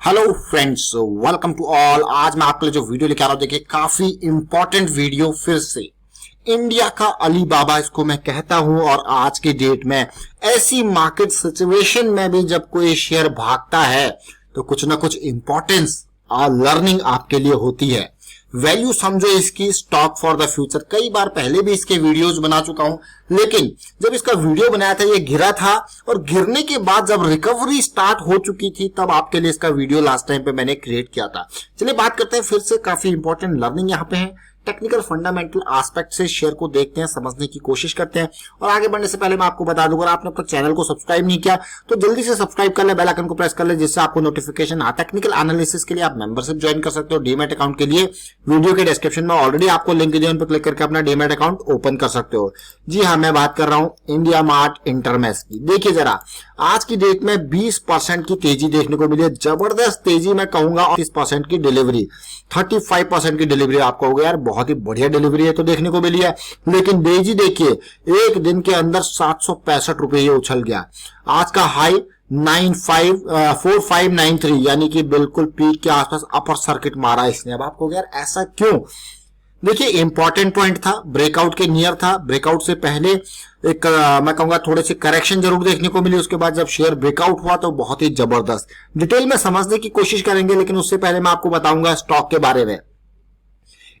Hello friends, welcome to all. आज मैं आपके लिए जो वीडियो लेके आ रहा हूं, देखिए काफी इंपॉर्टेंट वीडियो। फिर से इंडिया का अलीबाबा इसको मैं कहता हूं। और आज की डेट में ऐसी मार्केट सिचुएशन में भी जब कोई शेयर भागता है तो कुछ ना कुछ इंपॉर्टेंस और लर्निंग आपके लिए होती है। वैल्यू समझो इसकी, स्टॉक फॉर द फ्यूचर। कई बार पहले भी इसके वीडियोस बना चुका हूं, लेकिन जब इसका वीडियो बनाया था ये गिरा था, और गिरने के बाद जब रिकवरी स्टार्ट हो चुकी थी तब आपके लिए इसका वीडियो लास्ट टाइम पे मैंने क्रिएट किया था। चलिए बात करते हैं फिर से। काफी इंपॉर्टेंट लर्निंग यहाँ पे है। टेक्निकल फंडामेंटल एस्पेक्ट से शेयर को देखते हैं, समझने की कोशिश करते हैं। और आगे बढ़ने से पहले मैं आपको बता दूं, अगर आपने अब तक चैनल को सब्सक्राइब नहीं किया तो जल्दी से सब्सक्राइब कर ले, बेल आइकन को प्रेस कर ले, जिससे आपको नोटिफिकेशन आ। टेक्निकल एनालिसिस के लिए आप मेंबरशिप ज्वाइन कर सकते हो। डीमैट अकाउंट के लिए वीडियो के डिस्क्रिप्शन में ऑलरेडी आपको लिंक दिया, उन पर क्लिक करके अपना डीमैट अकाउंट ओपन कर सकते हो। जी हाँ, मैं बात कर रहा हूं इंडिया मार्ट इंटरमेश की। देखिए जरा, आज की डेट में 20% की तेजी देखने को मिली है। जबरदस्त तेजी मैं कहूंगा। 30% की डिलीवरी, 35% की डिलीवरी आपको हो गया यार, बहुत ही बढ़िया डिलीवरी है तो देखने को मिली है। लेकिन तेजी देखिए, एक दिन के अंदर 765 रुपए ये उछल गया। आज का हाई 4593, यानी कि बिल्कुल पीक के आसपास अपर सर्किट मारा इसने। अब आपको यार ऐसा क्यों? देखिए इंपॉर्टेंट पॉइंट था, ब्रेकआउट के नियर था। ब्रेकआउट से पहले एक मैं कहूंगा थोड़े से करेक्शन जरूर देखने को मिली। उसके बाद जब शेयर ब्रेकआउट हुआ तो बहुत ही जबरदस्त। डिटेल में समझने की कोशिश करेंगे, लेकिन उससे पहले मैं आपको बताऊंगा स्टॉक के बारे में।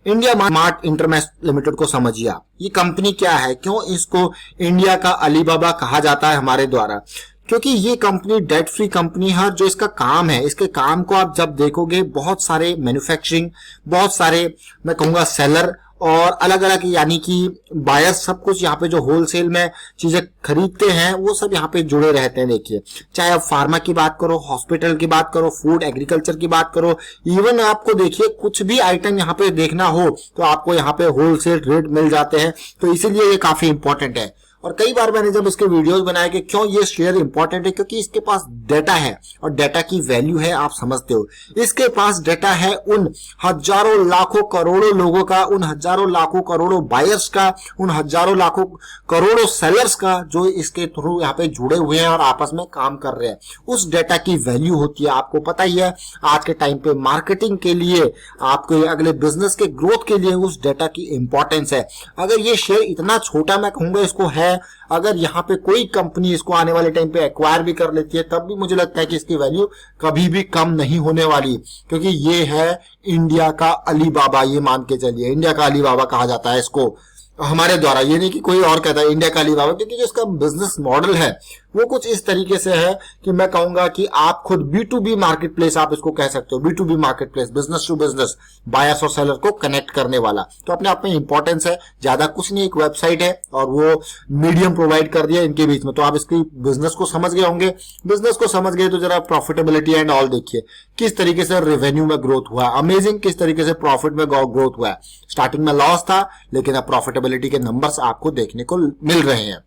इंडिया मार्ट इंटरमेश लिमिटेड को समझिए आप। ये कंपनी क्या है, क्यों इसको इंडिया का अलीबाबा कहा जाता है हमारे द्वारा? क्योंकि ये कंपनी डेट फ्री कंपनी है। जो इसका काम है, इसके काम को आप जब देखोगे, बहुत सारे मैन्युफैक्चरिंग, बहुत सारे मैं कहूंगा सेलर और अलग अलग यानी कि बायर्स, सब कुछ यहाँ पे जो होलसेल में चीजें खरीदते हैं वो सब यहाँ पे जुड़े रहते हैं। देखिए, चाहे आप फार्मा की बात करो, हॉस्पिटल की बात करो, फूड एग्रीकल्चर की बात करो, इवन आपको देखिए कुछ भी आइटम यहाँ पे देखना हो तो आपको यहाँ पे होलसेल रेट मिल जाते हैं। तो इसीलिए ये काफी इंपॉर्टेंट है। और कई बार मैंने जब इसके वीडियोस बनाए कि क्यों ये शेयर इंपॉर्टेंट है, क्योंकि इसके पास डेटा है और डेटा की वैल्यू है, आप समझते हो। इसके पास डेटा है उन हजारों लाखों करोड़ों लोगों का, उन हजारों लाखों करोड़ों बायर्स का, उन हजारों लाखों करोड़ों सेलर्स का, जो इसके थ्रू यहाँ पे जुड़े हुए हैं और आपस में काम कर रहे हैं। उस डेटा की वैल्यू होती है। आपको पता ही है आज के टाइम पे मार्केटिंग के लिए, आपके अगले बिजनेस के ग्रोथ के लिए उस डेटा की इंपॉर्टेंस है। अगर ये शेयर इतना छोटा मैं कहूंगा इसको है, अगर यहाँ पे कोई कंपनी इसको आने वाले टाइम पे एक्वायर भी कर लेती है तब भी मुझे लगता है कि इसकी वैल्यू कभी भी कम नहीं होने वाली, क्योंकि ये है इंडिया का अलीबाबा। ये मान के चलिए, इंडिया का अलीबाबा कहा जाता है इसको हमारे द्वारा, ये नहीं कि कोई और कहता है इंडिया का अलीबाबा, क्योंकि जो इसका बिजनेस मॉडल है वो कुछ इस तरीके से है कि मैं कहूंगा कि आप खुद B2B मार्केट प्लेस आप इसको कह सकते हो। B2B market place, business to business, buyers और सेलर को कनेक्ट करने वाला। तो अपने आप में इंपॉर्टेंस है। ज्यादा कुछ नहीं, एक वेबसाइट है और वो मीडियम प्रोवाइड कर दिया इनके बीच में। तो आप इसकी बिजनेस को समझ गए होंगे। बिजनेस को समझ गए तो जरा प्रॉफिटेबिलिटी एंड ऑल देखिए, किस तरीके से रेवेन्यू में ग्रोथ हुआ, अमेजिंग। किस तरीके से प्रॉफिट में ग्रोथ हुआ है। स्टार्टिंग में लॉस था, लेकिन अब प्रॉफिटेबिलिटी के नंबर्स आपको देखने को मिल रहे हैं।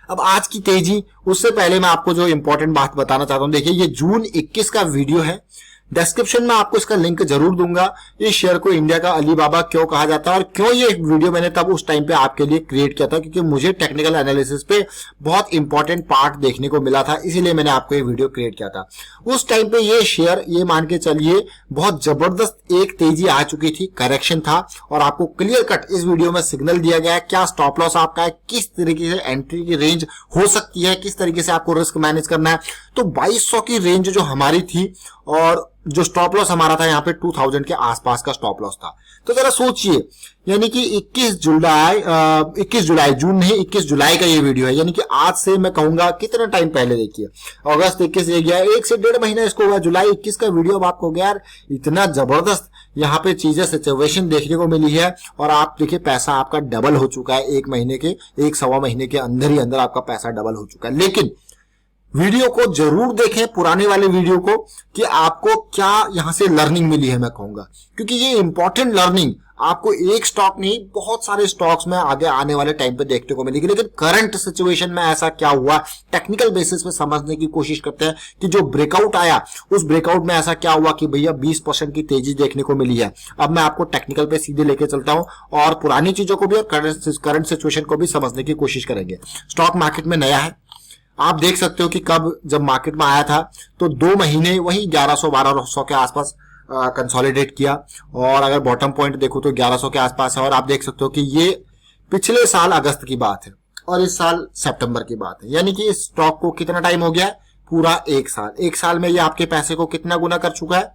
अब आज की तेजी, उससे पहले मैं आपको जो इंपॉर्टेंट बात बताना चाहता हूं। देखिए, ये जून 21 का वीडियो है। डिस्क्रिप्शन में आपको इसका लिंक जरूर दूंगा। इस शेयर को इंडिया का अलीबाबा क्यों कहा जाता है और क्यों ये वीडियो मैंने तब उस टाइम पे आपके लिए क्रिएट किया था, क्योंकि मुझे टेक्निकल एनालिसिस पे बहुत इंपॉर्टेंट पार्ट देखने को मिला था, इसीलिए मैंने आपको ये वीडियो क्रिएट किया था। उस टाइम पे ये शेयर, ये मान के चलिए, बहुत जबरदस्त एक तेजी आ चुकी थी, करेक्शन था, और आपको क्लियर कट इस वीडियो में सिग्नल दिया गया है क्या स्टॉप लॉस आपका है, किस तरीके से एंट्री की रेंज हो सकती है, किस तरीके से आपको रिस्क मैनेज करना है। तो 2200 की रेंज जो हमारी थी और जो स्टॉप लॉस हमारा था यहाँ पे 2000 के आसपास का स्टॉप लॉस था। तो जरा सोचिए, यानी कि 21 जुलाई, जून नहीं 21 जुलाई का ये वीडियो है, यानी कि आज से मैं कहूंगा कितना टाइम पहले। देखिए, अगस्त 21 ये गया, 1 से 1.5 महीना इसको हुआ। जुलाई 21 का वीडियो अब आपको गया यार, इतना जबरदस्त यहाँ पे चीजें, सिचुएशन देखने को मिली है। और आप देखिए, पैसा आपका डबल हो चुका है 1 सवा महीने के अंदर ही अंदर आपका पैसा डबल हो चुका है। लेकिन वीडियो को जरूर देखें, पुराने वाले वीडियो को, कि आपको क्या यहां से लर्निंग मिली है मैं कहूंगा, क्योंकि ये इंपॉर्टेंट लर्निंग आपको एक स्टॉक नहीं, बहुत सारे स्टॉक्स में आगे आने वाले टाइम पे देखने को मिलेगी। लेकिन करंट सिचुएशन में ऐसा क्या हुआ, टेक्निकल बेसिस पे समझने की कोशिश करते हैं कि जो ब्रेकआउट आया, उस ब्रेकआउट में ऐसा क्या हुआ कि भैया 20% की तेजी देखने को मिली है। अब मैं आपको टेक्निकल पे सीधे लेके चलता हूं और पुरानी चीजों को भी और करंट सिचुएशन को भी समझने की कोशिश करेंगे। स्टॉक मार्केट में नया है, आप देख सकते हो कि कब जब मार्केट में आया था तो 2 महीने वही 1100-1200 के आसपास कंसोलिडेट किया, और अगर बॉटम पॉइंट देखो तो 1100 के आसपास है। और आप देख सकते हो कि ये पिछले साल अगस्त की बात है और इस साल सितंबर की बात है, यानी कि इस स्टॉक को कितना टाइम हो गया है, पूरा 1 साल। 1 साल में ये आपके पैसे को कितना गुना कर चुका है,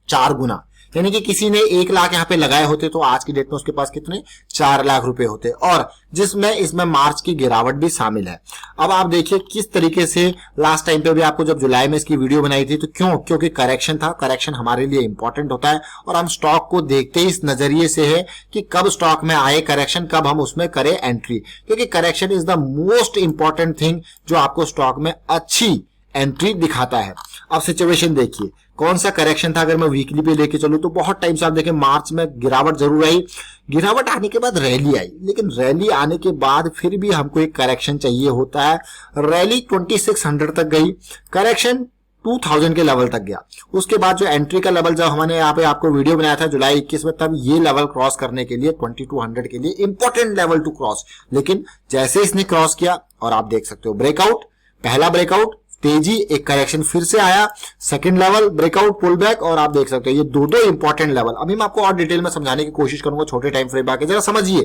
4 गुना। यानी कि किसी ने 1 लाख यहाँ पे लगाए होते तो आज की डेट में उसके पास कितने 4 लाख रुपए होते, और जिसमें इसमें मार्च की गिरावट भी शामिल है। अब आप देखिए किस तरीके से लास्ट टाइम पे भी आपको जब जुलाई में इसकी वीडियो बनाई थी तो क्योंकि करेक्शन था। करेक्शन हमारे लिए इंपॉर्टेंट होता है और हम स्टॉक को देखते ही इस नजरिए से है कि कब स्टॉक में आए करेक्शन, कब हम उसमें करें एंट्री, क्योंकि correction is the most important thing जो आपको स्टॉक में अच्छी एंट्री दिखाता है। अब सिचुएशन देखिए कौन सा करेक्शन था। अगर मैं वीकली पे लेके चलूं तो बहुत टाइम से आप देखें मार्च में गिरावट जरूर आई, गिरावट आने के बाद रैली आई, लेकिन रैली आने के बाद फिर भी हमको एक करेक्शन चाहिए होता है। रैली 2600 तक गई, करेक्शन 2000 के लेवल तक गया। उसके बाद जो एंट्री का लेवल, जब हमने यहाँ पे आपको वीडियो बनाया था जुलाई 21 में, तब ये लेवल क्रॉस करने के लिए 2200 के लिए इंपॉर्टेंट लेवल टू क्रॉस, लेकिन जैसे इसने क्रॉस किया और आप देख सकते हो ब्रेकआउट, पहला ब्रेकआउट, तेजी, एक करेक्शन फिर से आया, second level breakout, pull back, और आप देख सकते हो ये दो इंपॉर्टेंट लेवल। अभी मैं आपको और डिटेल में समझाने की कोशिश करूंगा छोटे टाइम फ्रेम आके, जरा समझिए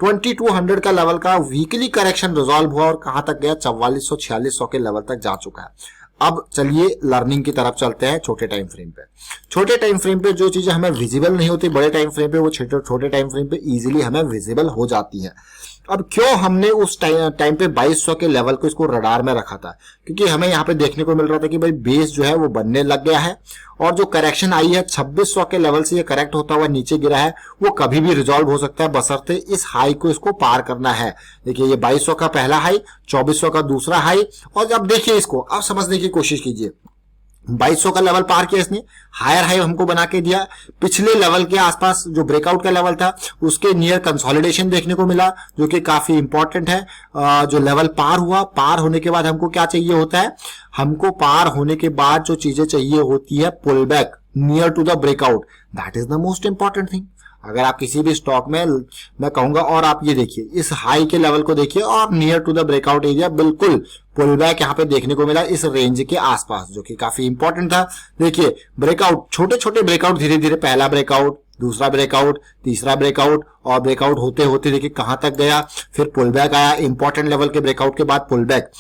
2200 का लेवल का वीकली करेक्शन रिजॉल्व हुआ और कहां तक गया, 4400-4600 के लेवल तक जा चुका है। अब चलिए लर्निंग की तरफ चलते हैं छोटे टाइम फ्रेम पे। छोटे टाइम फ्रेम पे जो चीजें हमें विजिबल नहीं होती बड़े टाइम फ्रेम पे, वो छोटे टाइम फ्रेम पे इजीली हमें विजिबल हो जाती है। अब क्यों हमने उस टाइम पे 2200 के लेवल को इसको रडार में रखा था, क्योंकि हमें यहाँ पे देखने को मिल रहा था कि भाई बेस जो है वो बनने लग गया है, और जो करेक्शन आई है 2600 के लेवल से ये करेक्ट होता हुआ नीचे गिरा है, वो कभी भी रिजॉल्व हो सकता है बशर्ते इस हाई को इसको पार करना है। देखिए ये 2200 का पहला हाई, 2400 का दूसरा हाई, और जब देखिए इसको आप समझने की कोशिश कीजिए, 2200 का लेवल पार किया इसने, हायर हाई हमको बना के दिया, पिछले लेवल के आसपास जो ब्रेकआउट का लेवल था उसके नियर कंसोलिडेशन देखने को मिला, जो कि काफी इंपॉर्टेंट है। जो लेवल पार हुआ, पार होने के बाद हमको क्या चाहिए होता है, हमको पार होने के बाद जो चीजें चाहिए होती है pull back near to the breakout, that is the most important thing. अगर आप किसी भी स्टॉक में, मैं कहूंगा, और आप ये देखिए इस हाई के लेवल को देखिए और near to the breakout area बिल्कुल पुल बैक यहाँ पे देखने को मिला इस रेंज के आसपास, जो कि काफी इंपॉर्टेंट था। देखिए ब्रेकआउट, छोटे छोटे ब्रेकआउट, धीरे धीरे पहला ब्रेकआउट, दूसरा ब्रेकआउट, तीसरा ब्रेकआउट, और ब्रेकआउट होते होते देखिए कहां तक गया, फिर पुल बैक आया। इंपॉर्टेंट लेवल के ब्रेकआउट के बाद पुल बैक।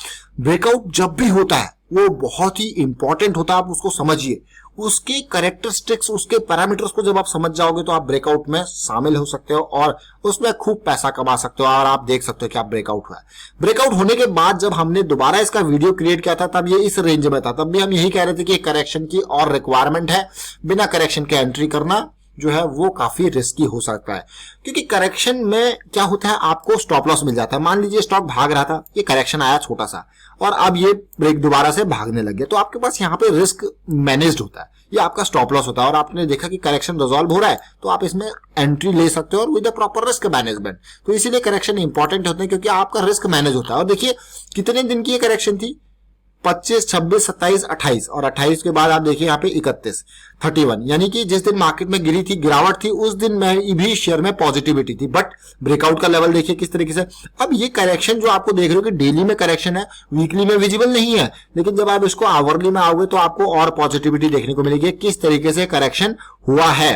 ब्रेकआउट जब भी होता है वो बहुत ही इंपॉर्टेंट होता है, आप उसको समझिए, उसके कैरेक्टरिस्टिक्स, उसके पैरामीटर्स को जब आप समझ जाओगे तो आप ब्रेकआउट में शामिल हो सकते हो और उसमें खूब पैसा कमा सकते हो। और आप देख सकते हो कि आप ब्रेकआउट हुआ है। ब्रेकआउट होने के बाद जब हमने दोबारा इसका वीडियो क्रिएट किया था तब ये इस रेंज में था, तब भी हम यही कह रहे थे कि करेक्शन की और रिक्वायरमेंट है, बिना करेक्शन के एंट्री करना जो है वो काफी रिस्की हो सकता है, क्योंकि करेक्शन में क्या होता है, आपको स्टॉप लॉस मिल जाता है। मान लीजिए स्टॉक भाग रहा था, ये करेक्शन आया छोटा सा और अब ये ब्रेक दोबारा से भागने लग गया, तो आपके पास यहाँ पे रिस्क मैनेज्ड होता है, ये आपका स्टॉप लॉस होता है। और आपने देखा कि करेक्शन रिजॉल्व हो रहा है तो आप इसमें एंट्री ले सकते हो और with the proper risk management. तो इसीलिए करेक्शन इंपॉर्टेंट होते हैं, क्योंकि आपका रिस्क मैनेज होता है। और देखिए कितने दिन की ये करेक्शन थी, 25, 26, 27, 28, और 28 के बाद आप देखिए यहाँ पे 31, 31, यानी कि जिस दिन मार्केट में गिरी थी, गिरावट थी, उस दिन में भी शेयर में पॉजिटिविटी थी। बट ब्रेकआउट का लेवल देखिए किस तरीके से। अब ये करेक्शन जो आपको देख रहे हो कि डेली में करेक्शन है, वीकली में विजिबल नहीं है, लेकिन जब आप इसको आवरली में आओगे तो आपको और पॉजिटिविटी देखने को मिलेगी किस तरीके से करेक्शन हुआ है।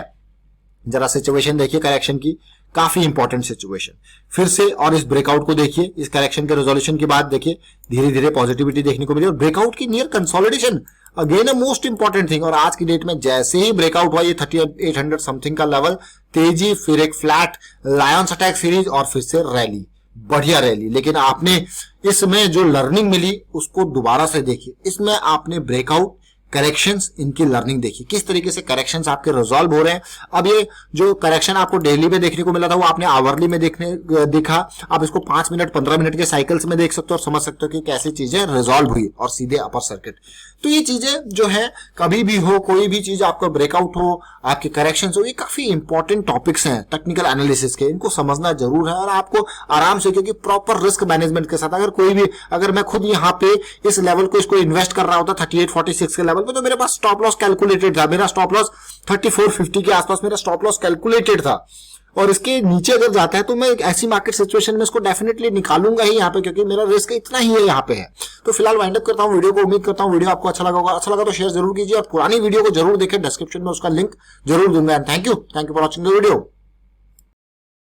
जरा सिचुएशन देखिए करेक्शन की, काफी इंपॉर्टेंट सिचुएशन फिर से। और इस ब्रेकआउट को देखिए, इस करेक्शन के रेजोल्यूशन के बाद देखिए धीरे धीरे पॉजिटिविटी देखने को मिली, और ब्रेकआउट की near consolidation again a most important thing. और आज की डेट में जैसे ही ब्रेकआउट हुआ, ये 3800 समथिंग का लेवल, तेजी, फिर एक फ्लैट लायंस अटैक सीरीज और फिर से रैली, बढ़िया रैली। लेकिन आपने इसमें जो लर्निंग मिली उसको दोबारा से देखिए, इसमें आपने ब्रेकआउट, करेक्शंस, इनकी लर्निंग देखी, किस तरीके से करेक्शंस आपके रिजॉल्व हो रहे हैं। अब ये जो करेक्शन आपको डेली में देखने को मिला था वो आपने आवरली में देखा, आप इसको 5 मिनट 15 मिनट के साइकिल्स में देख सकते हो और समझ सकते हो कि कैसी चीजें रिजॉल्व हुई और सीधे अपर सर्किट। तो ये चीजें जो है कभी भी हो, कोई भी चीज आपको ब्रेकआउट हो, आपके करेक्शन हो, ये काफी इंपॉर्टेंट टॉपिक्स हैं टेक्निकल एनालिसिस के, इनको समझना जरूर है। और आपको आराम से, क्योंकि प्रॉपर रिस्क मैनेजमेंट के साथ, अगर मैं खुद यहाँ पे इस लेवल को इसको इन्वेस्ट कर रहा होता 3846 के लेवल पे, तो मेरे पास स्टॉप लॉस कैलकुलेटेड था, मेरा स्टॉप लॉस 3450 के आसपास मेरा स्टॉप लॉस कैलकुलेटेड था। और इसके नीचे अगर जाता है तो मैं एक ऐसी मार्केट सिचुएशन में इसको डेफिनेटली निकालूंगा ही यहाँ पे, क्योंकि मेरा रिस्क इतना ही है यहाँ पे है। तो फिलहाल वाइंड अप करता हूँ वीडियो को। उम्मीद करता हूँ वीडियो आपको अच्छा लगा होगा। अच्छा लगा तो शेयर जरूर कीजिए और पुरानी वीडियो को जरूर देखें, डिस्क्रिप्शन में उसका लिंक जरूर दूंगा। Thank you for watching the video.